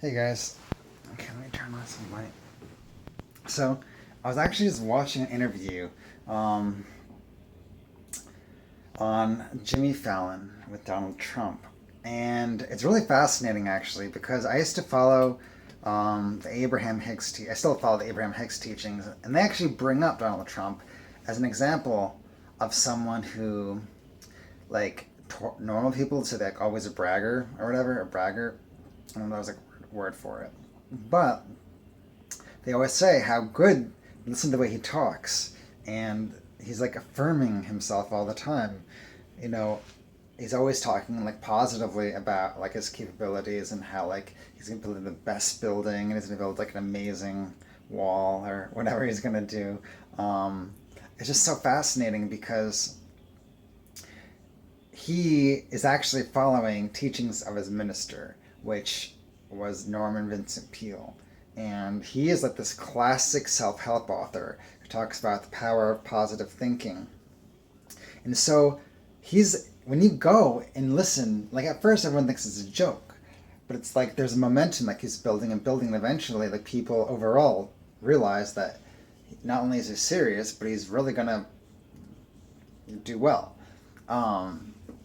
Hey guys. Okay, let me turn on some light. So, I was actually just watching an interview um, on Jimmy Fallon with Donald Trump. And it's really fascinating actually because I used to follow the Abraham Hicks I still follow the Abraham Hicks teachings, and they actually bring up Donald Trump as an example of someone who, like, normal people would say, like, always a bragger or whatever, a bragger. I don't know, that was like a word for it. But they always say how good, listen to the way he talks, and he's like affirming himself all the time. You know, he's always talking like positively about like his capabilities and how like he's gonna build the best building and he's gonna build like an amazing wall or whatever he's gonna do. It's just so fascinating because he is actually following teachings of his minister, which was Norman Vincent Peale. And he is like this classic self help author who talks about the power of positive thinking. And so when you go and listen, like at first everyone thinks it's a joke, but it's like there's a momentum like he's building and building, and eventually like people overall realize that not only is he serious, but he's really gonna do well.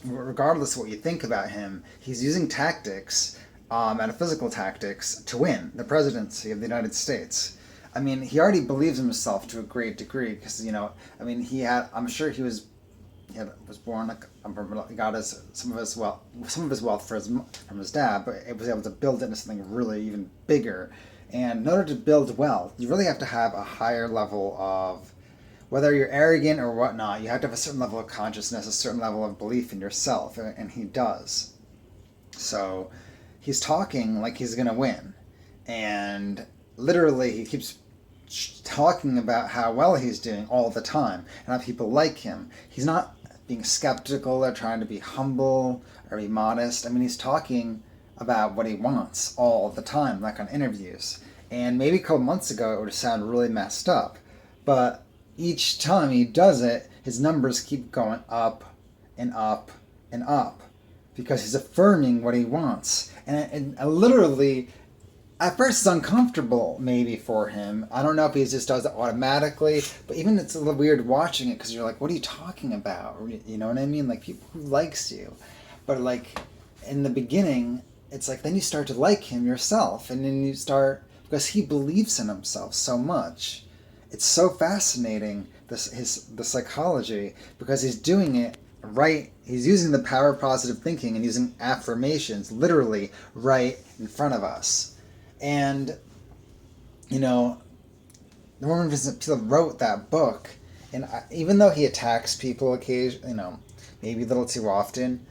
Regardless of what you think about him, he's using tactics, metaphysical tactics, to win the presidency of the United States. I mean, he already believes in himself to a great degree because I mean, I'm sure was born like he got some of his wealth from his dad, but it was able to build it into something really even bigger. And in order to build wealth, you really have to have a higher level of, whether you're arrogant or whatnot, you have to have a certain level of consciousness, a certain level of belief in yourself, and he does. So he's talking like he's gonna win, and literally he keeps talking about how well he's doing all the time and how people like him. He's not being skeptical or trying to be humble or be modest. I mean, he's talking about what he wants all the time, like on interviews. And maybe a couple months ago it would have sounded really messed up, but each time he does it, his numbers keep going up and up and up because he's affirming what he wants. And literally, at first it's uncomfortable maybe for him. I don't know if he just does it automatically, but even it's a little weird watching it because you're like, what are you talking about? You know what I mean? Like, people who likes you. But like in the beginning, it's like then you start to like him yourself, and then you start, because he believes in himself so much. It's so fascinating, the psychology, because he's doing it right. He's using the power of positive thinking and using affirmations literally right in front of us. And Norman Vincent Peale wrote that book, and even though he attacks people occasionally, maybe a little too often,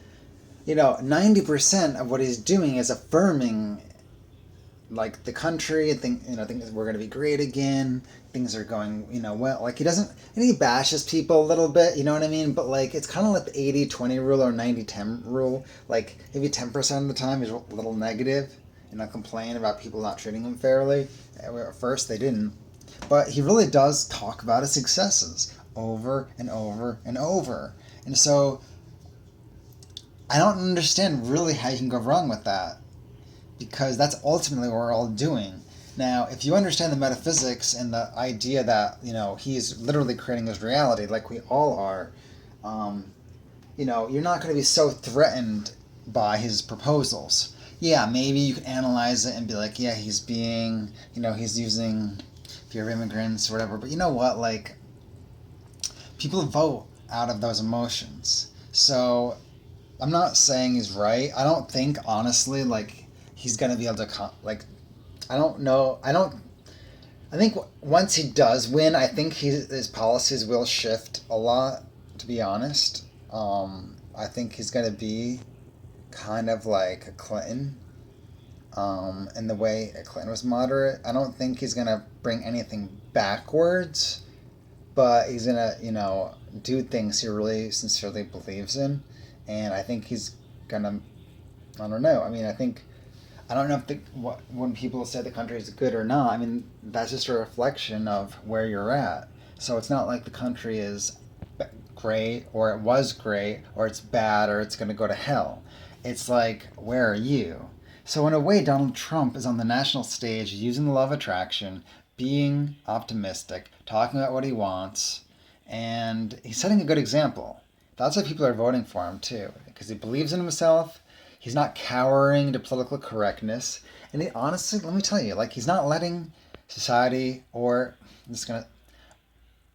90% of what he's doing is affirming, like, the country, and things we're gonna be great again. Things are going, well. Like, he doesn't, and he bashes people a little bit. You know what I mean? But like, it's kind of like the 80-20 rule or 90-10 rule. Like, maybe 10% of the time he's a little negative and not complain about people not treating him fairly. At first, they didn't, but he really does talk about his successes over and over and over. And so, I don't understand really how you can go wrong with that, because that's ultimately what we're all doing. Now, if you understand the metaphysics and the idea that, he's literally creating his reality like we all are, you're not going to be so threatened by his proposals. Yeah, maybe you can analyze it and be like, yeah, he's being, he's using fear of immigrants or whatever. But you know what? Like, people vote out of those emotions. So I'm not saying he's right. I don't think, honestly, like, he's going to be able to, like, I don't know. I think once he does win, I think his policies will shift a lot, to be honest. I think he's going to be kind of like a Clinton, in the way Clinton was moderate. I don't think he's going to bring anything backwards, but he's going to, do things he really sincerely believes in. And I think he's going to, I don't know. I mean, I don't know if when people say the country is good or not. I mean, that's just a reflection of where you're at. So it's not like the country is great, or it was great, or it's bad, or it's going to go to hell. It's like, where are you? So in a way, Donald Trump is on the national stage using the law of attraction, being optimistic, talking about what he wants, and he's setting a good example. That's why people are voting for him too, because he believes in himself. He's not cowering to political correctness, and he honestly, let me tell you, like he's not letting society or I'm just gonna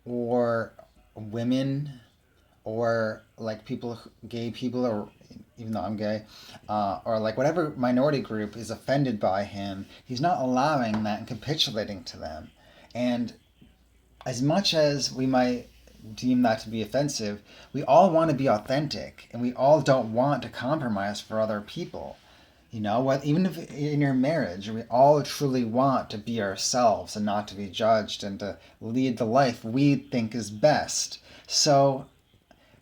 or women or like people, gay people, or even though I'm gay, or like whatever minority group is offended by him, he's not allowing that and capitulating to them. And as much as we might deem that to be offensive, we all want to be authentic and we all don't want to compromise for other people. You know what? Even if in your marriage, we all truly want to be ourselves and not to be judged and to lead the life we think is best. So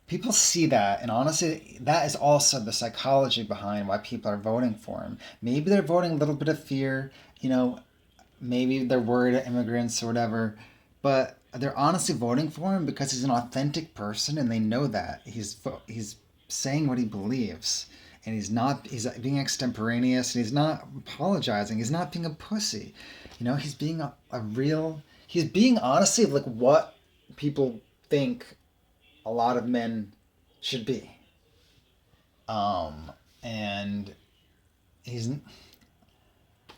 people see that, and honestly, that is also the psychology behind why people are voting for him. Maybe they're voting a little bit of fear, you know, maybe they're worried of immigrants or whatever, but they're honestly voting for him because he's an authentic person, and they know that he's saying what he believes, and he's being extemporaneous, and he's not apologizing. He's not being a pussy, you know. He's being a real. He's being honestly like what people think a lot of men should be. And he's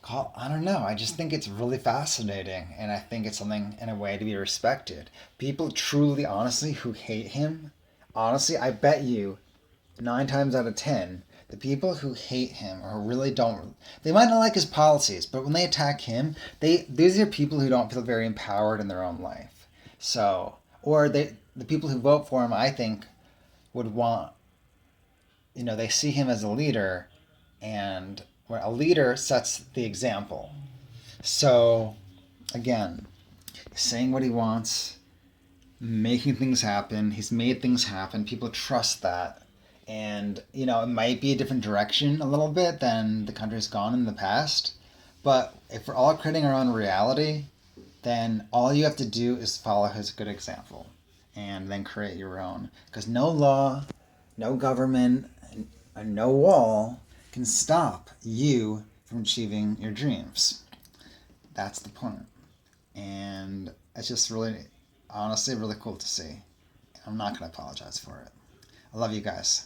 I don't know. I just think it's really fascinating, and I think it's something in a way to be respected. People truly, honestly, who hate him, honestly, I bet you 9 times out of 10, the people who hate him or really don't, they might not like his policies, but when they attack him, these are people who don't feel very empowered in their own life. So, or the people who vote for him, I think, would want, they see him as a leader, and where a leader sets the example. So, again, saying what he wants, making things happen. He's made things happen. People trust that. And, it might be a different direction a little bit than the country's gone in the past. But if we're all creating our own reality, then all you have to do is follow his good example and then create your own. Because no law, no government, and no wall can stop you from achieving your dreams. That's the point. And it's just really, honestly, really cool to see. I'm not going to apologize for it. I love you guys.